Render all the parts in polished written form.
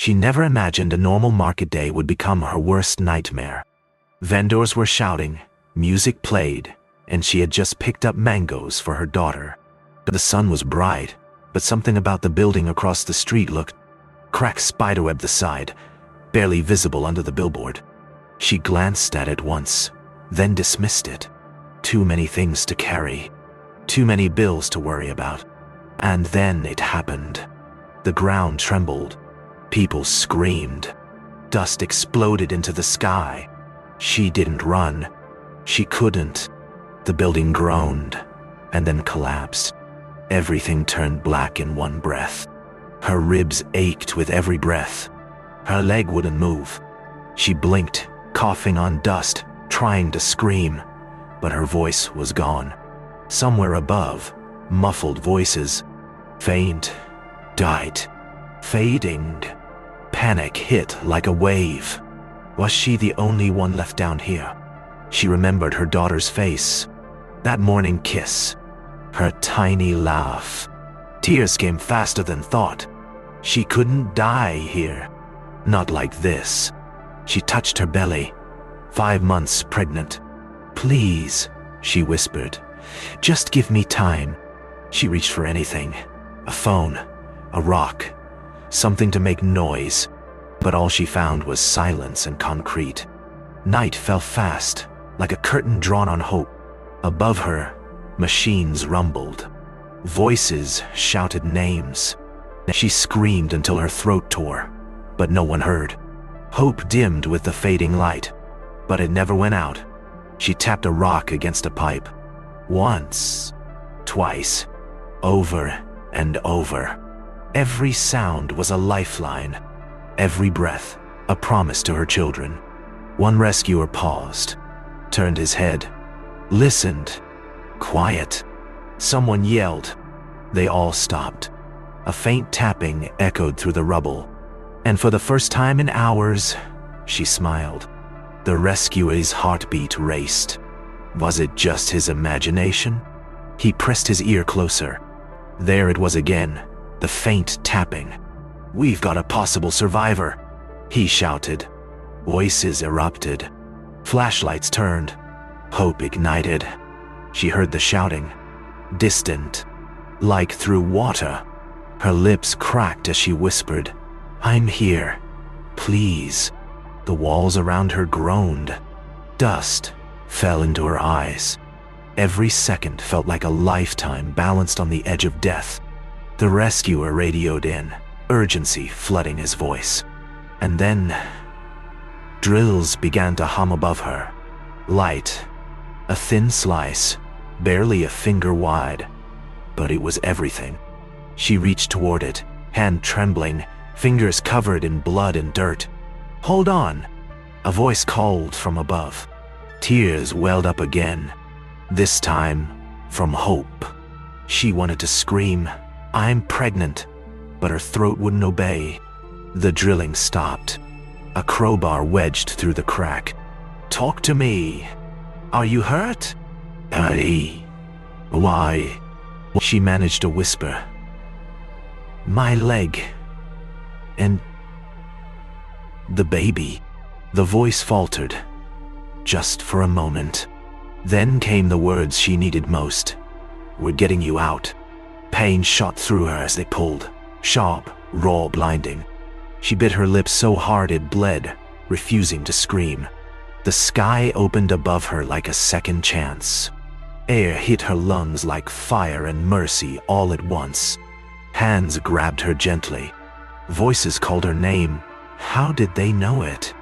She never imagined a normal market day would become her worst nightmare. Vendors were shouting, music played, and she had just picked up mangoes for her daughter. The sun was bright, but something about the building across the street looked cracked, spiderwebbed the side, barely visible under the billboard. She glanced at it once, then dismissed it. Too many things to carry, too many bills to worry about. And then it happened. The ground trembled. People screamed. Dust exploded into the sky. She didn't run. She couldn't. The building groaned and then collapsed. Everything turned black in one breath. Her ribs ached with every breath. Her leg wouldn't move. She blinked, coughing on dust, trying to scream, but her voice was gone. Somewhere above, muffled voices. Faint, died, fading. Panic hit like a wave. Was she the only one left down here? She remembered her daughter's face, that morning kiss, her tiny laugh. Tears came faster than thought. She couldn't die here. Not like this. She touched her belly, 5 months pregnant. Please, she whispered, just give me time. She reached for anything. A phone, a rock, something to make noise, but all she found was silence and concrete. Night fell fast, like a curtain drawn on hope. Above her, machines rumbled. Voices shouted names. She screamed until her throat tore, but no one heard. Hope dimmed with the fading light, but it never went out. She tapped a rock against a pipe. Once, twice, over and over. Every sound was a lifeline. Every breath, a promise to her children. One rescuer paused, turned his head, listened. Quiet. Someone yelled. They all stopped. A faint tapping echoed through the rubble, and for the first time in hours, she smiled. The rescuer's heartbeat raced. Was it just his imagination? He pressed his ear closer. There it was again, the faint tapping. We've got a possible survivor, he shouted. Voices erupted. Flashlights turned. Hope ignited. She heard the shouting, distant, like through water. Her lips cracked as she whispered, I'm here, please. The walls around her groaned. Dust fell into her eyes. Every second felt like a lifetime balanced on the edge of death. The rescuer radioed in, urgency flooding his voice. And then, drills began to hum above her. Light, a thin slice, barely a finger wide, but it was everything. She reached toward it, hand trembling, fingers covered in blood and dirt. Hold on, a voice called from above. Tears welled up again, this time from hope. She wanted to scream, I'm pregnant, but her throat wouldn't obey. The drilling stopped. A crowbar wedged through the crack. Talk to me. Are you hurt? Why? She managed to whisper. My leg. And the baby. The voice faltered, just for a moment. Then came the words she needed most. We're getting you out. Pain shot through her as they pulled, sharp, raw, blinding. She bit her lips so hard it bled, refusing to scream. The sky opened above her like a second chance. Air hit her lungs like fire and mercy all at once. Hands grabbed her gently. Voices called her name. How did they know it?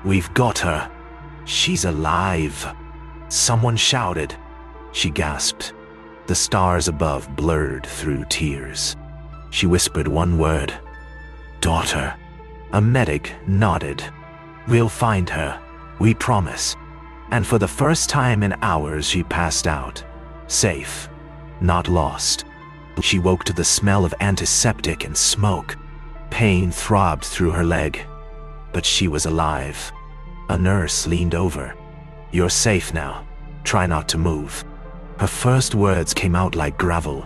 We've got her. She's alive. Someone shouted. She gasped. The stars above blurred through tears. She whispered one word. Daughter. A medic nodded. We'll find her. We promise. And for the first time in hours, she passed out. Safe. Not lost. She woke to the smell of antiseptic and smoke. Pain throbbed through her leg. But she was alive. A nurse leaned over. You're safe now. Try not to move. Her first words came out like gravel.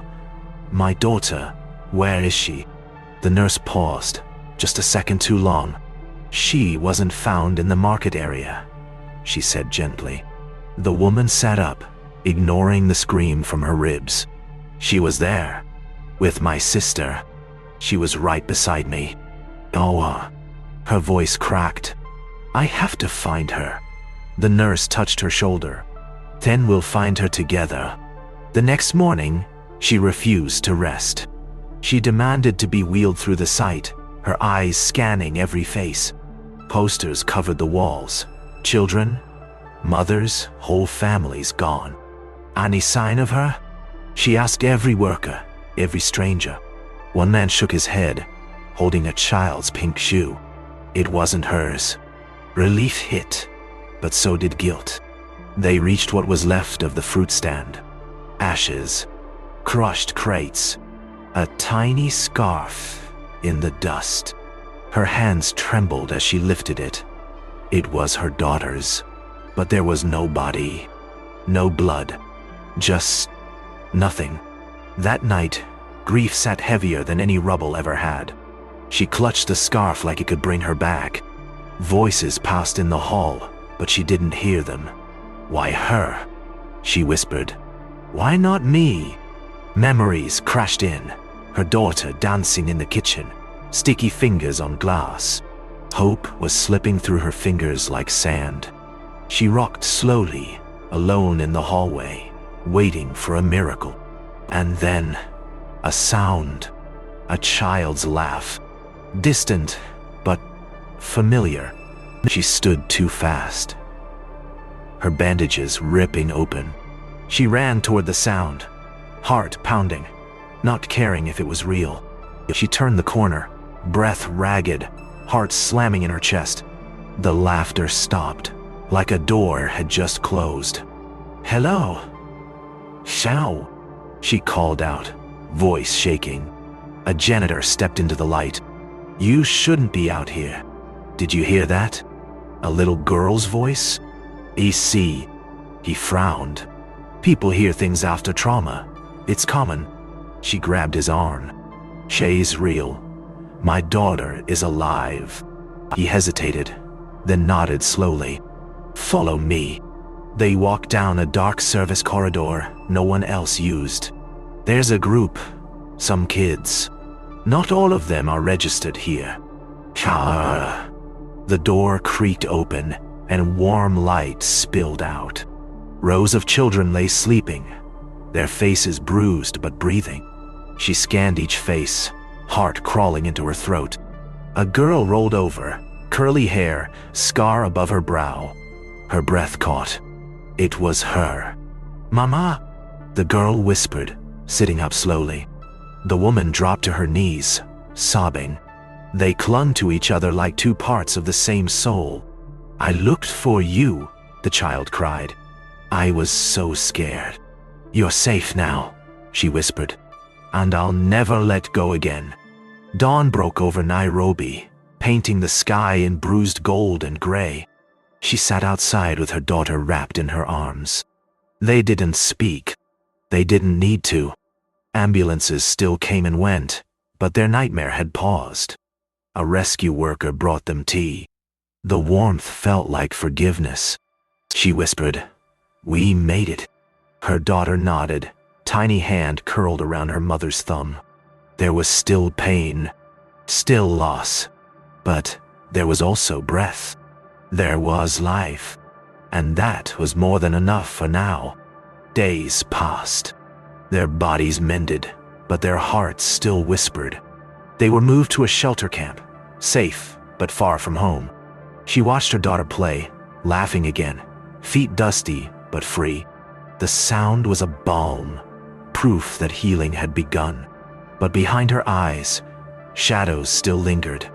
My daughter, where is she? The nurse paused, Just a second too long. She wasn't found in the market area, she said gently. The woman sat up, ignoring the scream from her ribs. She was there, with my sister. She was right beside me. Oh, her voice cracked. I have to find her. The nurse touched her shoulder. Then we'll find her together. The next morning, she refused to rest. She demanded to be wheeled through the site, her eyes scanning every face. Posters covered the walls. Children, mothers, whole families gone. Any sign of her? She asked every worker, every stranger. One man shook his head, holding a child's pink shoe. It wasn't hers. Relief hit, but so did guilt. They reached what was left of the fruit stand. Ashes, crushed crates, a tiny scarf in the dust. Her hands trembled as she lifted it. It was her daughter's, but there was no body, no blood, just nothing. That night, grief sat heavier than any rubble ever had. She clutched the scarf like it could bring her back. Voices passed in the hall, but she didn't hear them. Why her? She whispered. Why not me? Memories crashed in. Her daughter dancing in the kitchen, sticky fingers on glass. Hope was slipping through her fingers like sand. She rocked slowly, alone in the hallway, waiting for a miracle. And then, a sound. A child's laugh. Distant, but familiar. She stood too fast. Her bandages ripping open. She ran toward the sound, heart pounding, not caring if it was real. She turned the corner, breath ragged, heart slamming in her chest. The laughter stopped, like a door had just closed. Hello? Xiao, she called out, voice shaking. A janitor stepped into the light. You shouldn't be out here. Did you hear that? A little girl's voice? EC. He frowned. People hear things after trauma. It's common. She grabbed his arm. Shay's real. My daughter is alive. He hesitated, then nodded slowly. Follow me. They walked down a dark service corridor no one else used. There's a group, some kids. Not all of them are registered here. The door creaked open and warm light spilled out. Rows of children lay sleeping, their faces bruised but breathing. She scanned each face, heart crawling into her throat. A girl rolled over, curly hair, scar above her brow. Her breath caught. It was her. Mama, the girl whispered, sitting up slowly. The woman dropped to her knees, sobbing. They clung to each other like two parts of the same soul. I looked for you, the child cried. I was so scared. You're safe now, she whispered, and I'll never let go again. Dawn broke over Nairobi, painting the sky in bruised gold and gray. She sat outside with her daughter wrapped in her arms. They didn't speak. They didn't need to. Ambulances still came and went, but their nightmare had paused. A rescue worker brought them tea. The warmth felt like forgiveness. She whispered, We made it. Her daughter nodded, tiny hand curled around her mother's thumb. There was still pain, still loss, but there was also breath. There was life, and that was more than enough for now. Days passed. Their bodies mended, but their hearts still whispered. They were moved to a shelter camp, safe but far from home. She watched her daughter play, laughing again, feet dusty but free. The sound was a balm, proof that healing had begun. But behind her eyes, shadows still lingered.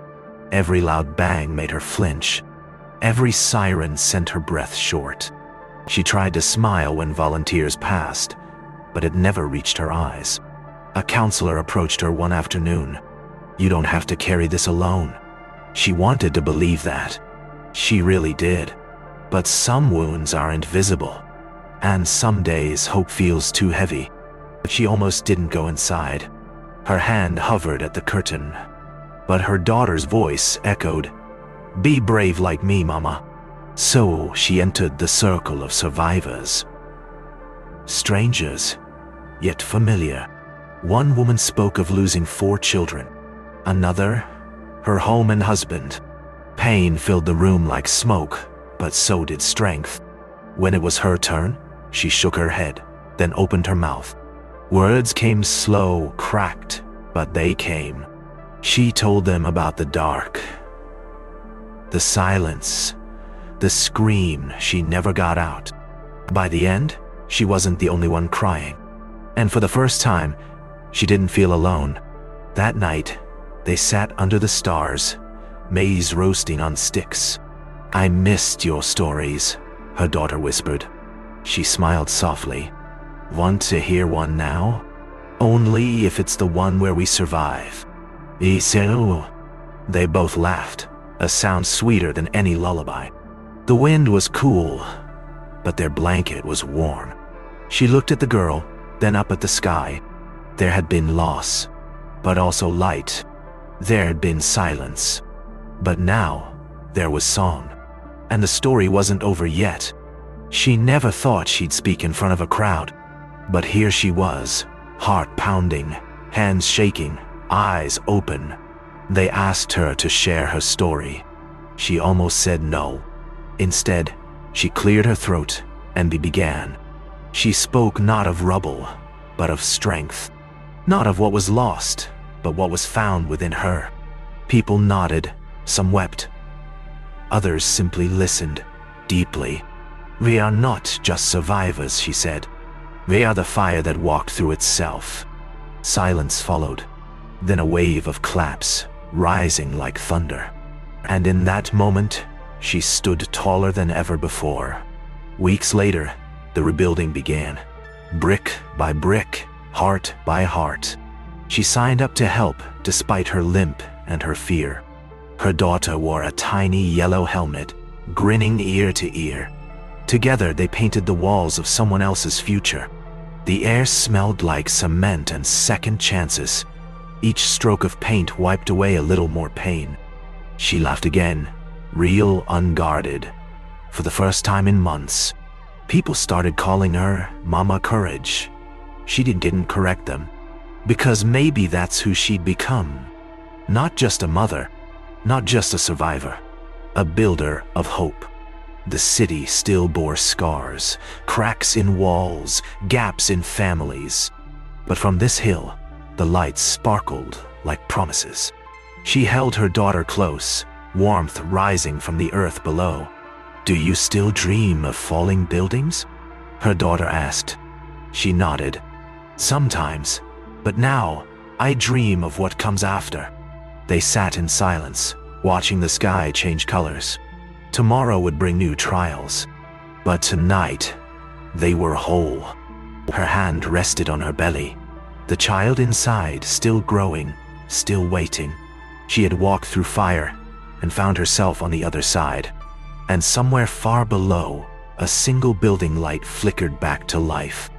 Every loud bang made her flinch. Every siren sent her breath short. She tried to smile when volunteers passed, but it never reached her eyes. A counselor approached her one afternoon. You don't have to carry this alone. She wanted to believe that. She really did. But some wounds aren't visible, and some days hope feels too heavy. She almost didn't go inside. Her hand hovered at the curtain. But her daughter's voice echoed, "Be brave like me, Mama." So she entered the circle of survivors. Strangers, yet familiar. One woman spoke of losing 4 children. Another, her home and husband. Pain filled the room like smoke, but so did strength. When it was her turn, she shook her head, then opened her mouth. Words came slow, cracked, but they came. She told them about the dark, the silence, the scream she never got out. By the end, she wasn't the only one crying. And for the first time, she didn't feel alone. That night, they sat under the stars, maize roasting on sticks. "I missed your stories," her daughter whispered. She smiled softly. "Want to hear one now? Only if it's the one where we survive." "Isu." They both laughed, a sound sweeter than any lullaby. The wind was cool, but their blanket was warm. She looked at the girl, then up at the sky. There had been loss, but also light. There had been silence. But now, there was song. And the story wasn't over yet. She never thought she'd speak in front of a crowd. But here she was, heart pounding, hands shaking, eyes open. They asked her to share her story. She almost said no. Instead, she cleared her throat and began. She spoke not of rubble, but of strength. Not of what was lost, but what was found within her. People nodded, some wept. Others simply listened, deeply. "We are not just survivors," she said. "We are the fire that walked through itself." Silence followed, then a wave of claps, rising like thunder. And in that moment, she stood taller than ever before. Weeks later, the rebuilding began. Brick by brick, heart by heart. She signed up to help despite her limp and her fear. Her daughter wore a tiny yellow helmet, grinning ear to ear. Together they painted the walls of someone else's future. The air smelled like cement and second chances. Each stroke of paint wiped away a little more pain. She laughed again, real unguarded. For the first time in months, people started calling her Mama Courage. She didn't correct them, because maybe that's who she'd become. Not just a mother, not just a survivor, a builder of hope. The city still bore scars, cracks in walls, gaps in families. But from this hill, the lights sparkled like promises. She held her daughter close, warmth rising from the earth below. "Do you still dream of falling buildings?" her daughter asked. She nodded. "Sometimes, but now I dream of what comes after." They sat in silence, watching the sky change colors. Tomorrow would bring new trials, but tonight they were whole. Her hand rested on her belly, the child inside still growing, still waiting. She had walked through fire and found herself on the other side. And somewhere far below, a single building light flickered back to life.